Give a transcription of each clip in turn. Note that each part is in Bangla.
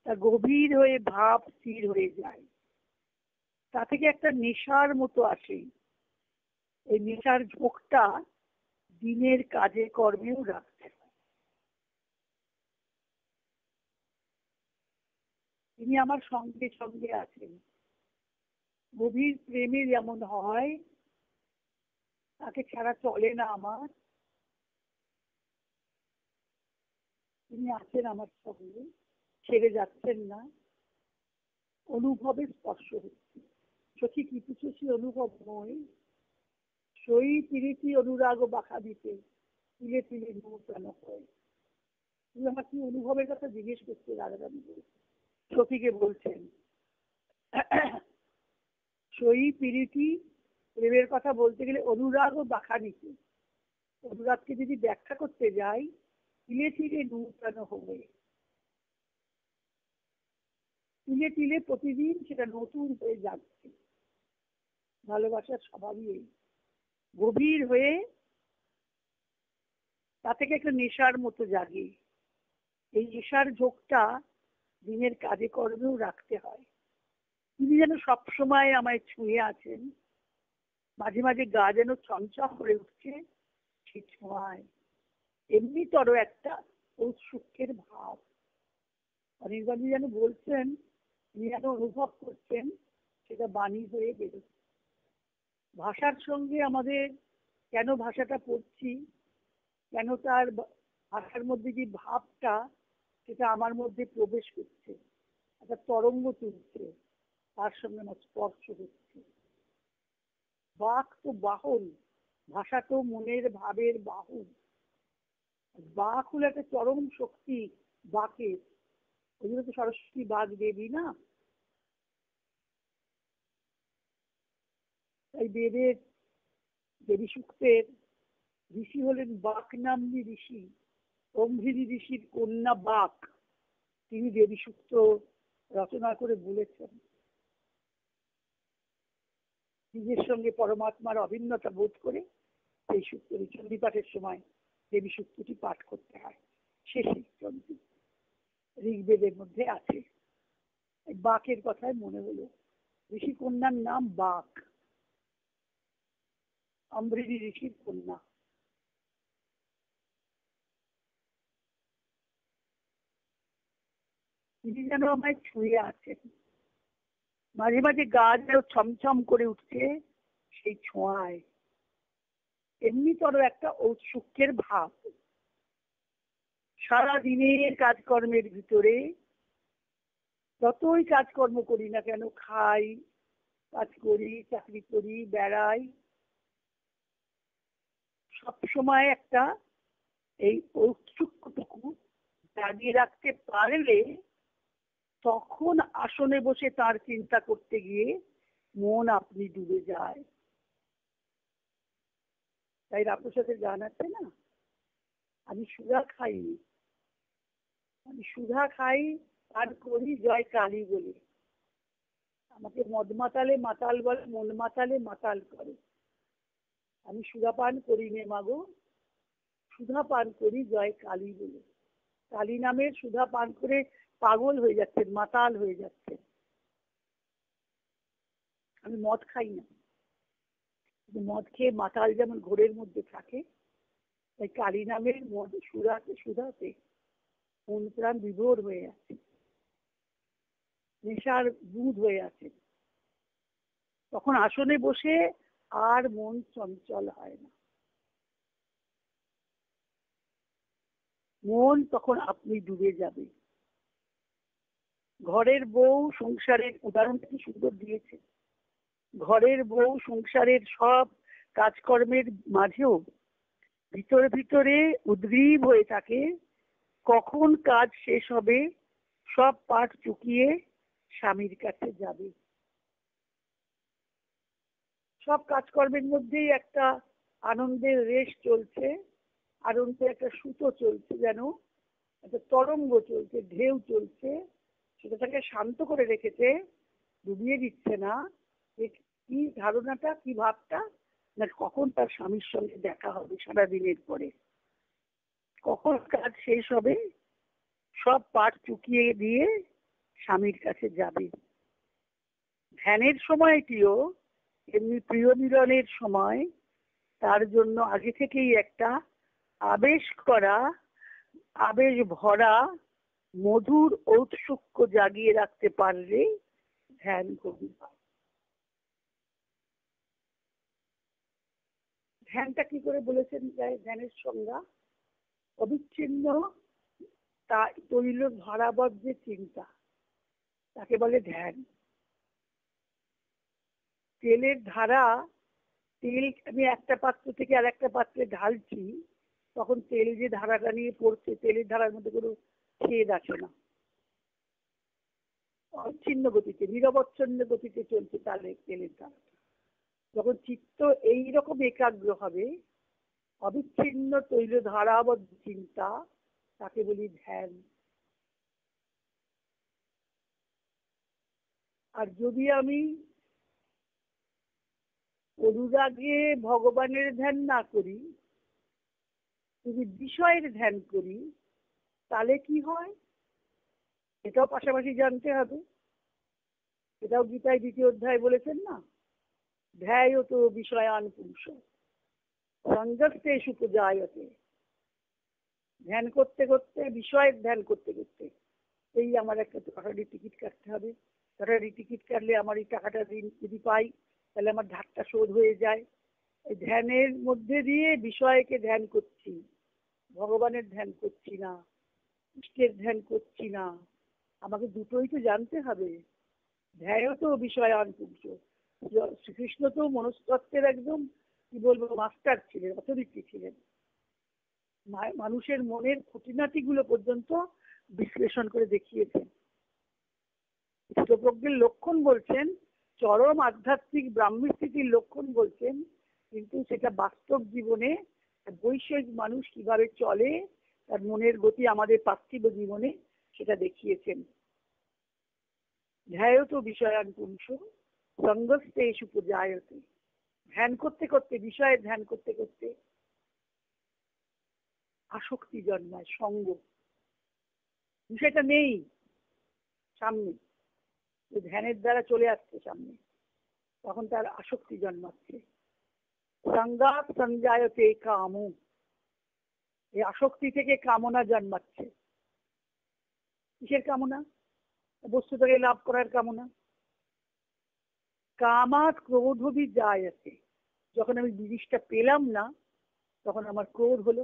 তা গভীর হয়ে ভাব স্থির হয়ে যায়। তা থেকে একটা নেশার মতো আসে। এই নেশার ঝোঁকটা দিনের কাজে কর্মেও রাখতে হয়। তিনি আমার সঙ্গে সঙ্গে আছেন। গভীর প্রেমে যেমন হয়, তাকে ছাড়া চলে না আমার। তিনি আছেন আমার সঙ্গে, ছেড়ে যাচ্ছেন না। অনুভবে স্পর্শ হচ্ছে। সখী কিছু সে অনুভব নয়, সই প্রীতি অনুরাগ বাখা দিতে তিলে তিলে নূতন হয়। তুমি আমার কি অনুভবের কথা জিজ্ঞেস করছে রাধারানী? সখীকে বলছেন সই প্রীতি, প্রেমের কথা বলতে গেলে অনুরাগ ও বাখা নিতে, অনুরাগকে যদি ব্যাখ্যা করতে যাই, তিলে তিলে নূতন হবে। তিলে তিলে প্রতিদিন সেটা নতুন হয়ে যাচ্ছে। ভালোবাসার স্বভাবই এই, গভীর হয়ে তা থেকে একটা নেশার মতো জাগে। এই নেশার ঝোঁকটা দিনের কাজে কর্মেও রাখতে হয়। তিনি যেন সবসময় আমায় ছুঁয়ে আছেন। মাঝে মাঝে গা যেন চঞ্চল করে উঠছে সেই ছোঁয়ায়। এমনিতর একটা ঔৎসুক্যের ভাব। অনির্বাণী যেন বলছেন, তিনি যেন অনুভব করছেন, সেটা বাণী হয়ে বেরোচ্ছে। ভাষার সঙ্গে আমাদের কেন ভাষাটা পড়ছি, কেন তার ভাষার মধ্যে যে ভাবটা, সেটা আমার মধ্যে প্রবেশ করছে, একটা তরঙ্গ তুলছে, তার সঙ্গে আমার স্পর্শ হচ্ছে। বাক তো বাহন, ভাষা তো মনের ভাবের বাহন। বাক হলো একটা চরম শক্তি বাকের। ওই জন্য তো সরস্বতী বাক দেবী না। তাই বেদের দেবী সূক্তের ঋষি হলেন বাক নাম্নী ঋষি, অম্ভিনী ঋষির কন্যা বাক। তিনি দেবী সূক্ত রচনা করে বলেছেন, নিজের সঙ্গে পরমাত্মার অভিন্নতা বোধ করে এই সূক্তটি চণ্ডী পাঠের সময় দেবী সূক্তটি পাঠ করতে হয়। শেষে চণ্ডী ঋগ্বেদের মধ্যে আছে। বাকের কথায় মনে হলো, ঋষি কন্যার নাম বাক, অম্বৃণী ঋষির কন্যা। তিনি যেন আমায় ছুঁয়ে আছেন। মাঝে মাঝে গা যেন ছমছম করে উঠছে সেই ছোঁয়ায়। এমনিতর একটা ঔৎসুক্যের ভাব। সারা দিনের কাজকর্মের ভিতরে যতই কাজকর্ম করি না কেন, খাই, কাজ করি, চাকরি করি, বেড়াই, সবসময় একটা এই ঔৎসুক্যটুকু জাগিয়ে রাখতে পারলে তখন আসনে বসে তার চিন্তা করতে গিয়ে মন আপনি ডুবে যায়। তাই আপনার সাথে গান আছে না, আমি সুধা খাইনি, আমি সুধা খাই পান করি জয় কালী বলে। আমাকে মদ মাতালে মাতাল বলে, মন মাতালে মাতাল করে। আমি সুধা পান করি নে মাগো, সুধা পান করি জয় কালী বলে। কালী নামের সুধা পান করে পাগল হয়ে যাচ্ছেন, মাতাল হয়ে যাচ্ছেন। আমি মদ খাই না, মদ খেয়ে মাতাল যেমন ঘোরের মধ্যে থাকে, তাই কালী নামের মদ সুধাতে সুধাতে মন প্রাণ বিভোর হয়ে আছে, নেশার দুধ হয়ে আছে। তখন আসনে বসে আর মন চঞ্চল হয় না, মন তখন আপনি ডুবে যাবে। ঘরের বউ সংসারের উদাহরণটা কি সুন্দর দিয়েছে। ঘরের বউ সংসারের সব কাজকর্মের মাঝেও ভিতরে ভিতরে উদ্গ্রীব হয়ে থাকে, কখন কাজ শেষ হবে, সব পাঠ চুকিয়ে স্বামীর কাছে যাবে। সব কাজকর্মের মধ্যেই একটা আনন্দের রেশ চলছে, আনন্দের একটা সুতো চলছে, যেন একটা তরঙ্গ চলছে, ঢেউ চলছে। সেটা তাকে শান্ত করে রেখেছে, ডুবিয়ে দিচ্ছে না। কি ধারণাটা, কি ভাবটা, না কখন তার স্বামীর সঙ্গে দেখা হবে সারাদিনের পরে, কখন কাজ শেষ হবে, সব পাঠ চুকিয়ে দিয়ে স্বামীর কাছে যাবে। ধ্যানের সময়টিও এমনি প্রিয় মিলনের সময়, তার জন্য আগে থেকেই একটা আবেশ করা, আবেশ ভরা মধুর ঔৎসুক্য জাগিয়ে রাখতে পারলে ধ্যান গভীর হয়। ধ্যানটা কি করে বলেছেন ধ্যানের সংজ্ঞা? অবিচ্ছিন্ন তৈল ধারাবদ্ধ চিন্তা, তাকে বলে ধ্যান। তেলের ধারা, তেল আমি একটা পাত্র থেকে আর একটা পাত্রে ঢালছি, তখন তেল যে ধারাটা নিয়ে পড়ছে, তেলের ধারার মধ্যে কোনো ছেদ আসে না, অচ্ছিন্ন গতিতে, নিরবচ্ছন্ন গতিতে চলছে তাহলে তেলের ধারাটা। যখন চিত্ত এইরকম একাগ্র হবে, অবিচ্ছিন্ন তৈল ধারাবদ্ধ চিন্তা, তাকে বলি ধ্যান। আর যদি আমি অনুরাগে ভগবানের ধ্যান না করি, যদি বিষয়ের ধ্যান করি, তাহলে কি হয় এটাও পাশাপাশি জানতে হবে। এটাও গীতায় 2য় অধ্যায় বলেছেন না, ধ্যায়ত বিষয়ান পুরুষ সঙ্গস্তেষু উপজায়তে। ধ্যান করতে করতে, বিষয়ের ধ্যান করতে করতে, এই আমার একটা লটারি টিকিট কাটতে হবে, লটারি টিকিট কাটলে আমার এই টাকাটা যদি পাই তাহলে আমার ধারটা শোধ হয়ে যায়। এই ধ্যানের মধ্যে দিয়ে বিষয়কে ধ্যান করছি, ভগবানের ধ্যান করছি না, ইষ্টের ধ্যান করছি না। আমাকে দুটোই তো জানতে হবে। ধ্যায় তো বিষয়ান পুরুষ। শ্রীকৃষ্ণ তো মনস্তত্ত্বের একদম কি বলবো মাস্টার ছিলেন, অথরিটি ছিলেন। মানুষের মনের খুঁটিনাটি গুলো পর্যন্ত বিশ্লেষণ করে দেখিয়েছেন। স্থিতপ্রজ্ঞের লক্ষণ বলছেন, চরম আধ্যাত্মিক ব্রাহ্মী স্থিতির লক্ষণ বলছেন, কিন্তু সেটা বাস্তব জীবনে বৈষয়িক মানুষ কিভাবে চলে, তার মনের গতি আমাদের পার্থিব জীবনে সেটা দেখিয়েছেন। ধ্যায়ত বিষয়ান পুরুষ সঙ্গস্তেষু উপজায়তে। ধ্যান করতে করতে, বিষয়ের ধ্যান করতে করতে আসক্তি জন্মায়, সঙ্গ। বিষয়টা নেই সামনে, ধ্যানের দ্বারা চলে আসছে সামনে, তখন তার আসক্তি জন্মাচ্ছে। সঙ্গাত সঞ্জায়তে কাম। এই আসক্তি থেকে কামনা জন্মাচ্ছে। কিসের কামনা? বস্তুটাকে লাভ করার কামনা। কামাত ক্রোধবি জায়তে। যখন আমি জিনিসটা পেলাম না, তখন আমার ক্রোধ হলো।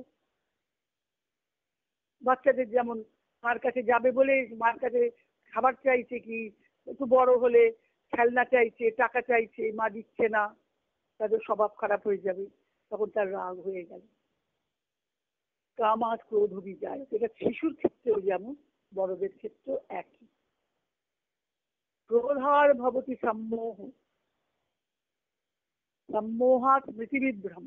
বাচ্চাদের যেমন মার কাছে যাবে বলে মার কাছে খাবার চাইছে, কি একটু বড় হলে খেলনা চাইছে, টাকা চাইছে, মা দিচ্ছে না, তাদের স্বভাব খারাপ হয়ে যাবে, তখন তার রাগ হয়ে গেল। কামাত ক্রোধবি যায়, এটা শিশুর ক্ষেত্রেও যেমন, বড়দের ক্ষেত্রেও একই। ক্রোধার ভবতি সম্মোহ, সম্মোহাত স্মৃতিবিভ্রম।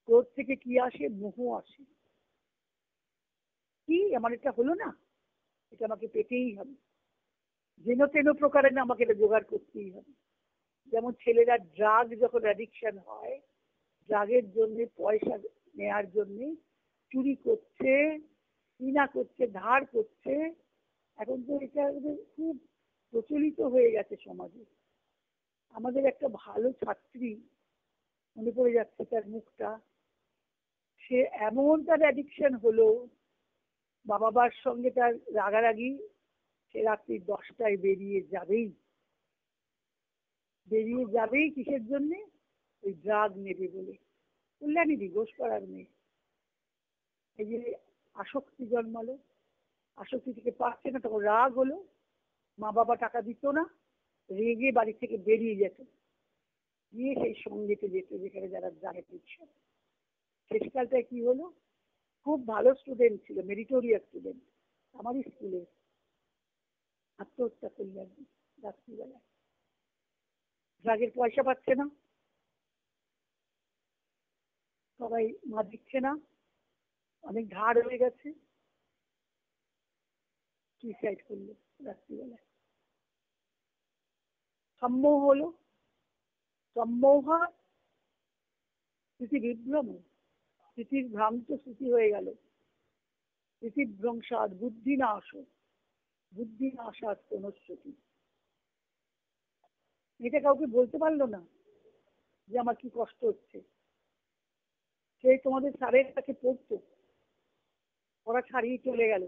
ক্রোধ থেকে কি আসে? মোহ আসে। কি আমার এটা হলো না, এটা আমাকে পেতেই হবে, যেন তেন প্রকারে না আমাকে এটা জোগাড় করতেই হবে। যেমন ছেলেরা ড্রাগ যখন অ্যাডিকশন হয়, ড্রাগের জন্য পয়সা নেয়ার জন্য চুরি করছে, কিনা করছে, ধার করছে। এখন তো এটা খুব প্রচলিত হয়ে গেছে সমাজে। আমাদের একটা ভালো ছাত্রী, মনে পড়ে যাচ্ছে তার মুখটা, সে এমন তার অ্যাডিকশন হলো, বাবার সঙ্গে তার রাগারাগি, সে রাত্রি 10টায় বেরিয়ে যাবেই, বেরিয়ে যাবেই কিসের জন্যে? ওই ড্রাগ নেবে বলে। কল্যাণী ঘোষ করার মেয়ে। এই যে আসক্তি জন্মালো, আসক্তি থেকে পাচ্ছে না, তখন রাগ হলো, মা বাবা টাকা দিত না, রেগে বাড়ি থেকে বেরিয়ে যেত, গিয়ে সেই সঙ্গীতে যেত যেখানে যারা ড্রাগের দিচ্ছে। শেষকালটায় কি হলো, খুব ভালো স্টুডেন্ট ছিল, মেরিটোরিয়াস স্টুডেন্ট, আমারই স্কুলে, আত্মহত্যা করলো একদিন রাত্রিবেলায়। ড্রাগের পয়সা পাচ্ছে না, সবাই মা দিচ্ছে না, অনেক ধার হয়ে গেছে, সুইসাইড করলো রাত্রিবেলায়। সম্মোহ হলো, সম্মোহা স্মৃতি বিভ্রম, স্মৃতির ভ্রান্ত স্মৃতি হয়ে গেল, স্মৃতিভ্রংসাদ বুদ্ধি নাশ। বুদ্ধি নাশাৎ প্রণশ্যতি। এটা কাউকে বলতে পারলো না যে আমার কি কষ্ট হচ্ছে। সেই তোমাদের স্যারের কাছে পড়তো, ওরা ছাড়িয়ে চলে গেল,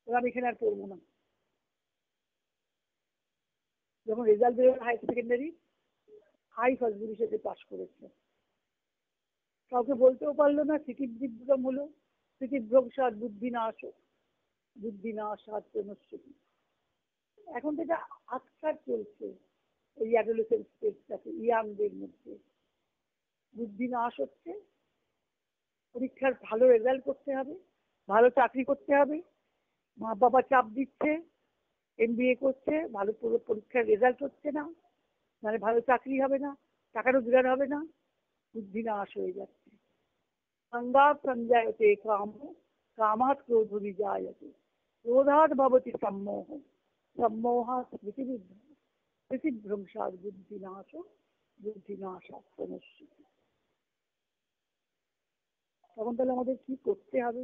ওরা আমি এখানে আর পড়বো না। যখন রেজাল্ট বেরোলো হায়ার সেকেন্ডারি, হাই ফার্স্ট ডিভিশনে পাস করেছে, কাউকে বলতেও পারলো না। স্মৃতিবিভ্রম হলো, স্মৃতিভ্রংসাৎ বুদ্ধি নাশ, বুদ্ধি নাশাৎ প্রণশ্যতি। এখন তো এটা আজকাল চলছে এই অ্যাডোলেসেন্ট স্টেজটাতে, ইয়াংদের মধ্যে বুদ্ধি নাশ হচ্ছে। পরীক্ষার ভালো রেজাল্ট করতে হবে, ভালো চাকরি করতে হবে, মা বাবা চাপ দিচ্ছে, এমবিএ করছে, ভালো পরীক্ষার রেজাল্ট হচ্ছে না, মানে ভালো চাকরি হবে না, টাকা রোজগার হবে না, বুদ্ধি নাশ হয়ে যাচ্ছে। संगात् संजायते कामो, कामात् क्रोधो विजायते, क्रोधात् भवति सम्मोहो, सम्मोहात् स्मृतिविभ्रमः, स्मृतिभ्रंशात् बुद्धिनाशो, बुद्धिनाशात् प्रणश्यति। তখন তাহলে আমাদের কি করতে হবে?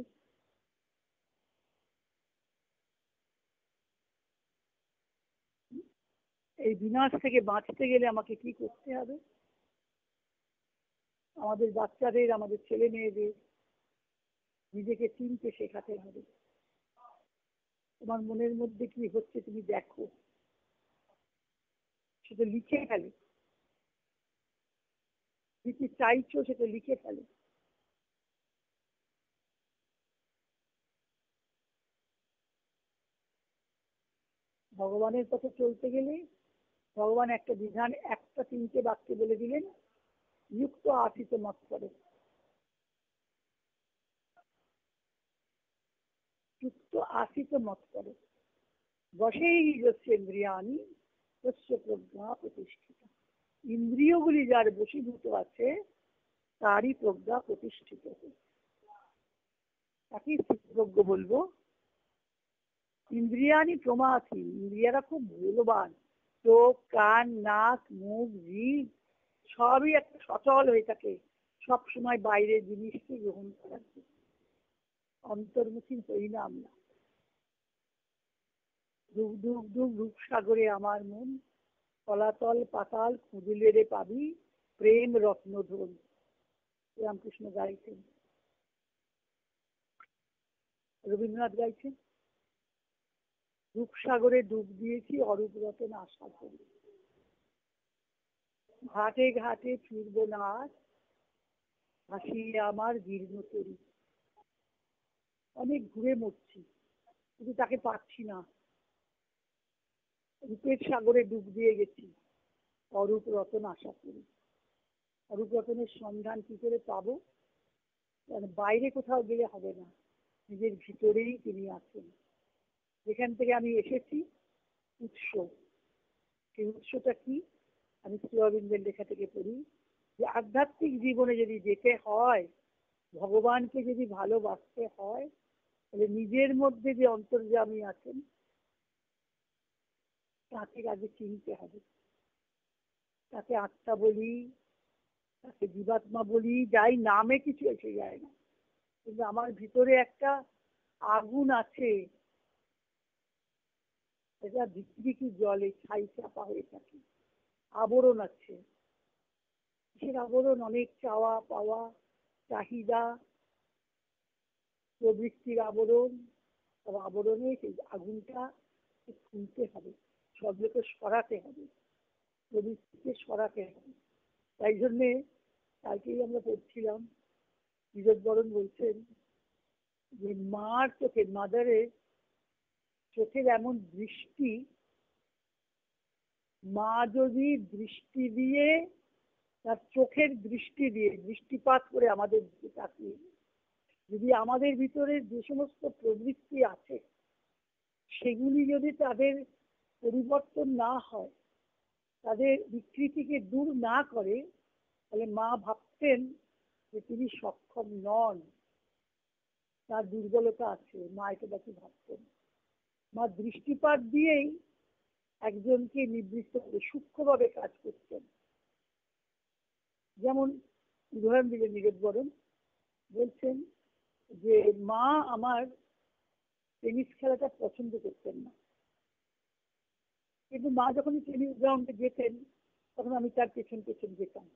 এই বিনাশ থেকে বাঁচতে গেলে আমাকে কি করতে হবে? আমাদের বাচ্চাদের, আমাদের ছেলে মেয়েদের নিজেকে চিনতে শেখাতে হবে। তোমার মনের মধ্যে কি হচ্ছে তুমি দেখো, সেটা লিখে ফেলো। কি চাইছো সেটা লিখে ফেলো। ভগবানের পথে চলতে গেলে ভগবান একটা বিধান, একটা তিনটে বাক্যে বলে দিলেন, যুক্ত আসিত মত করে, যুক্ত আসিত মত করে, বশেই যস্য ইন্দ্রিয়াণি তস্য প্রজ্ঞা প্রতিষ্ঠিত। ইন্দ্রিয়গুলি যার বশীভূত আছে তারই প্রজ্ঞা প্রতিষ্ঠিত। তাকে স্থিতপ্রজ্ঞ বলবো। ইন্দ্রিয়াণি প্রমাথি, ইন্দ্রিয়ারা খুব মূল্যবান। চোখ, কান, নাক, মুখ, জিভ সবই একটা সচল হয়ে থাকে সবসময় বাইরের জিনিসকে গ্রহণ করার জন্য। অন্তর্মুখী হই না আমরা। ডুব ডুব ডুব রূপসাগরে আমার মন, তলাতল পাতাল খুঁজলে রে পাবি, প্রেম রত্নধন। রামকৃষ্ণ গাইছেন, রবীন্দ্রনাথ গাইছেন, রূপসাগরে ডুব দিয়েছি অরূপ রতন আশা করি, ঘাটে ঘাটে ফিরব না আর, ভাসিয়ে আমার জীর্ণ তরি। অনেক ঘুরে মরছি, কিন্তু তাকে পাচ্ছি না। রূপের সাগরে ডুব দিয়ে গেছি, অরূপ রতন আশা করি। অরূপ রতনের সন্ধান কি করে পাবো? বাইরে কোথাও গেলে হবে না, নিজের ভিতরেই তিনি আছেন। যেখান থেকে আমি এসেছি, উৎস, সেই উৎসটা কি? আমি শ্রী অরবিন্দের লেখা থেকে পড়ি যে আধ্যাত্মিক জীবনে যদি যেতে হয়, ভগবানকে যদি ভালোবাসতে হয়, তাহলে নিজের মধ্যে যে অন্তর্যামী আছেন তাকে আগে চিনতে হবে। তাকে আত্মা বলি, তাকে জীবাত্মা বলি, যাই নামে কিছু এসে যায় না, কিন্তু আমার ভিতরে একটা আগুন আছে, এটা ঝিকঝিকি জলে ছাই চাপা হয়ে থাকে, আবরণ আছে। কিসের আবরণ? অনেক চাওয়া পাওয়া, চাহিদা, প্রবৃত্তির আবরণ। আবরণে সেই আগুনটা খুলতে হবে, সবগুলোকে সরাতে হবে, প্রবৃত্তিকে সরাতে হবে। তাই জন্যে কালকেই আমরা পড়ছিলাম, বিবেক বরণ বলছেন যে মার চোখে, মাদারের চোখের এমন দৃষ্টি, মা যদি দৃষ্টি দিয়ে, তার চোখের দৃষ্টি দিয়ে দৃষ্টিপাত করে আমাদের দিকে তাকিয়ে, যদি আমাদের ভিতরে যে সমস্ত প্রবৃত্তি আছে সেগুলি যদি তাদের পরিবর্তন না হয়, তাদের বিকৃতিকে দূর না করে, তাহলে মা ভাবতেন যে তিনি সক্ষম নন, তার দুর্বলতা আছে। মা এটা দেখে ভাবতেন। মা দৃষ্টিপাত দিয়েই একজনকে নিবৃত্ত করে সূক্ষ্মভাবে কাজ করতেন। যেমন উদাহরণ দিলেন নীরদ বরণ, বলছেন যে মা আমার টেনিস খেলাটা পছন্দ করতেন না। কিন্তু মা যখন টেনিস গ্রাউন্ডে যেতেন তখন আমি তার পেছন পেছন যেতাম,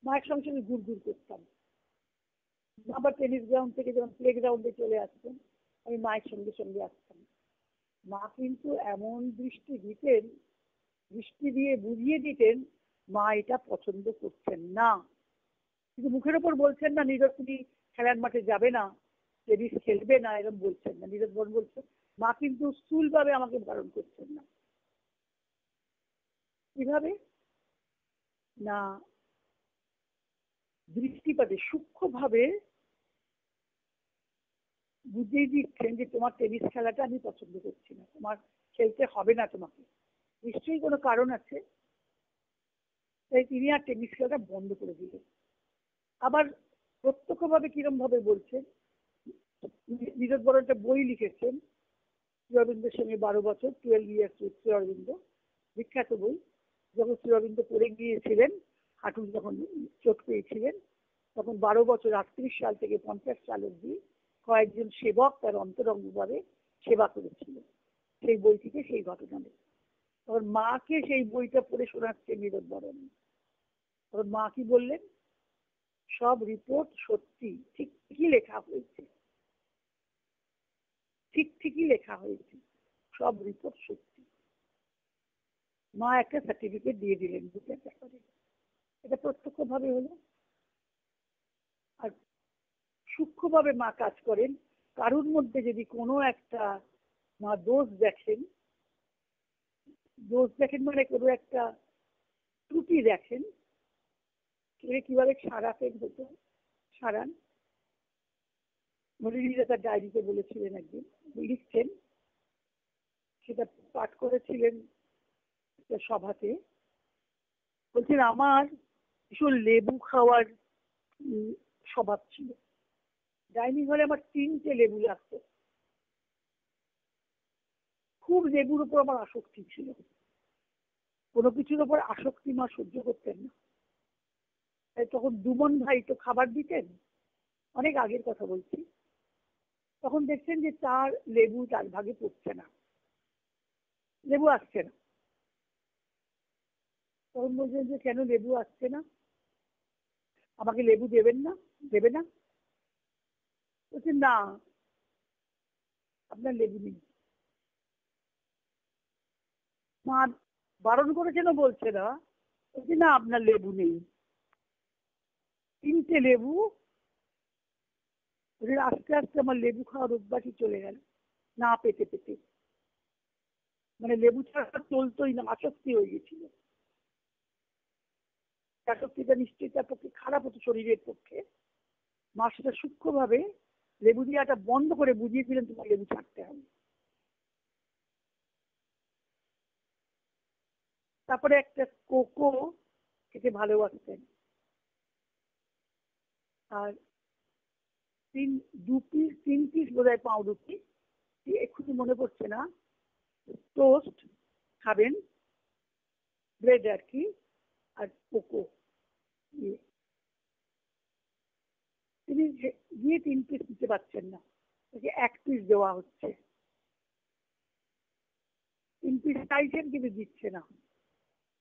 মায়ের সঙ্গে সঙ্গে ঘুর ঘুর করতাম। আবার টেনিস গ্রাউন্ড থেকে যখন প্লে গ্রাউন্ডে চলে আসতেন আমি মায়ের সঙ্গে সঙ্গে আসতাম। মা কিন্তু এমন দৃষ্টি দিতেন, দৃষ্টি দিয়ে বুঝিয়ে দিতেন মা এটা পছন্দ করছেন না। কিন্তু মুখের ওপর বলছেন না নীরজ তুমি খেলার মাঠে যাবে না, টেনিস খেলবে না, এরকম বলছেন না। নীরজ বরণ বলছেন, মা কিন্তু স্থূলভাবে আমাকে বারণ করছেন না। কিভাবে না, দৃষ্টিপাতে সূক্ষ্মভাবে বুঝিয়ে দিচ্ছেন যে তোমার টেনিস খেলাটা আমি পছন্দ করছি না, তোমার খেলতে হবে না, তোমাকে নিশ্চয়ই কোনো কারণ আছে। তাই তিনি আর টেনিস খেলাটা বন্ধ করে দিলেন। আবার প্রত্যক্ষভাবে কিরম ভাবে বলছেন, নীরজ বড় একটা বই লিখেছেন শ্রী অরবিন্দের সঙ্গে 12 বছর, 12 ইয়ার্স উইথ শ্রী অরবিন্দ, বিখ্যাত বই। যখন শ্রী অরবিন্দ পড়ে গিয়েছিলেন, হাঁটুর যখন চোট পেয়েছিলেন, তখন 12 বছর 38 সাল থেকে 50 সাল অব্দি কয়েকজন সেবক তার অন্তরঙ্গভাবে সেবা করেছিল। সেই বই থেকে সেই ঘটনা নেই। তখন মাকে সেই বইটা পড়ে শোনাচ্ছে নীরজ বরণ। তখন মা কি বললেন, সব রিপোর্ট সত্যি, ঠিক ঠিকই লেখা হয়েছে, ঠিক ঠিকই লেখা হয়েছে, সব রিপোর্ট সত্যি। মা একটা সার্টিফিকেট দিয়ে দিলেন বুকের ব্যাপারে। এটা প্রত্যক্ষভাবে হলো। আর সূক্ষ্মভাবে মা কাজ করেন। কারুর মধ্যে যদি কোনো একটা মা দোষ দেখেন, দোষ দেখেন মানে কোনো একটা ত্রুটি দেখেন, সেটা কিভাবে সারাতেন হতো, সারান। মনিরা তার ডায়েরিতে বলেছিলেন, একদিন লিখছেন, সেটা পাঠ করেছিলেন একটা সভাতে। বলছেন আমার ভীষণ লেবু খাওয়ার স্বভাব ছিল। ডাইনিং হলে আমার 3টে লেবু লাগতো। খুব লেবুর উপর আমার আসক্তি ছিল। কোনো কিছুর উপর আসক্তি মা সহ্য করতেন না। তাই তখন দুমন ভাই তো খাবার দিতেন, অনেক আগের কথা বলছি। তখন দেখছেন যে তার লেবু তার ভাগে পড়ছে না, লেবু আসছে না। তখন বলছেন যে কেন লেবু আসছে না, আমাকে লেবু দেবেন না, দেবে না? বলছে না, আপনার লেবু নেই। মা বারণ করেছেন বলছে না, বলছে না আপনার লেবু নেই। 3টে লেবু, আস্তে আস্তে আমার লেবু খাওয়ার অভ্যাসই চলে গেল, না পেতে পেতে। মানে লেবু ছাড়া চলতোই না, আসক্তি হয়ে গেছিল। আসক্তিটা নিশ্চয়ই তার পক্ষে খারাপ হতো শরীরের পক্ষে। মা সেটা সূক্ষ্মভাবে লেবু দেওয়াটা বন্ধ করে বুঝিয়েছিলেন তোমার লেবু ছাড়তে হবে। তারপরে একটা কোকো খেতে ভালোবাসতেন। আর 3 পিস বোধ হয় পাউরুটি, এক্ষুনি মনে পড়ছে না, টোস্ট খাবেন, ব্রেড আর কি, আর কোকো। তিনি গিয়ে 3 পিস দিতে পারছেন না, তাকে 1 পিস দেওয়া হচ্ছে। 3 পিস চাইছেন কিন্তু দিচ্ছে না।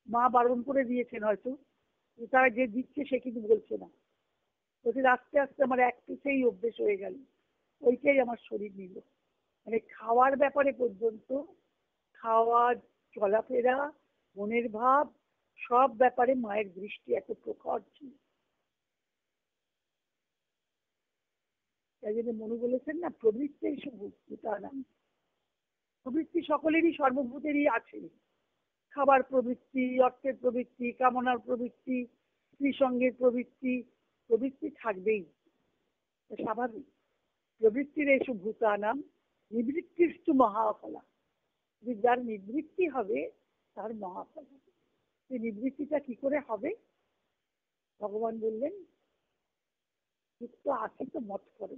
মা বারণ করে দিয়েছেন হয়তো, তারা যে দিচ্ছে সে কিন্তু বলছে না। বলছে আস্তে আস্তে আমার 1 পিসেই অভ্যেস হয়ে গেল, ওইটাই আমার শরীর নিল। মানে খাওয়ার ব্যাপারে পর্যন্ত, খাওয়া, চলাফেরা, মনের ভাব, সব ব্যাপারে মায়ের দৃষ্টি এত প্রখর ছিল। তাই জন্য মনু বলেছেন না, প্রবৃত্তির নাম। প্রবৃত্তি সকলেরই, সর্বভূতেরই আছে। খাবার প্রবৃত্তি, অর্থের প্রবৃত্তি, কামনার প্রবৃত্তি, স্ত্রী সঙ্গের প্রবৃত্তি, প্রবৃত্তি থাকবেই, স্বাভাবিক। প্রবৃত্তির এসব ভূতানাম নিবৃত্তিস্তু মহাফলা। যার নিবৃত্তি হবে তার মহাফল হবে। সেই নিবৃত্তিটা কি করে হবে? ভগবান বললেন, যুক্ত আছে তো মত করো,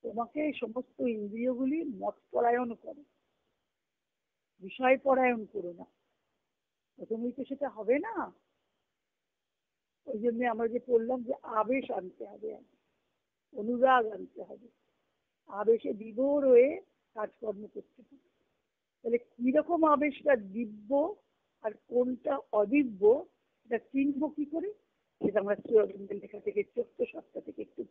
তোমাকে সমস্ত ইন্দ্রিয়গুলি মত পরায়ণ করো, বিষয় পরায়ণ করো না। প্রথমেই তো সেটা হবে না। ওই জন্য আমরা যে বললাম যে আবেশ আনতে হবে, অনুরাগ আনতে হবে। আবেশে বিভোর হয়ে কাজকর্ম করতে হবে। তাহলে কিরকম আবেশটা দিব্য আর কোনটা অদিব্য এটা চিনবো কি করে? সেটা আমরা শ্রী অরবিন্দের লেখা থেকে 14 সপ্তাহ থেকে একটু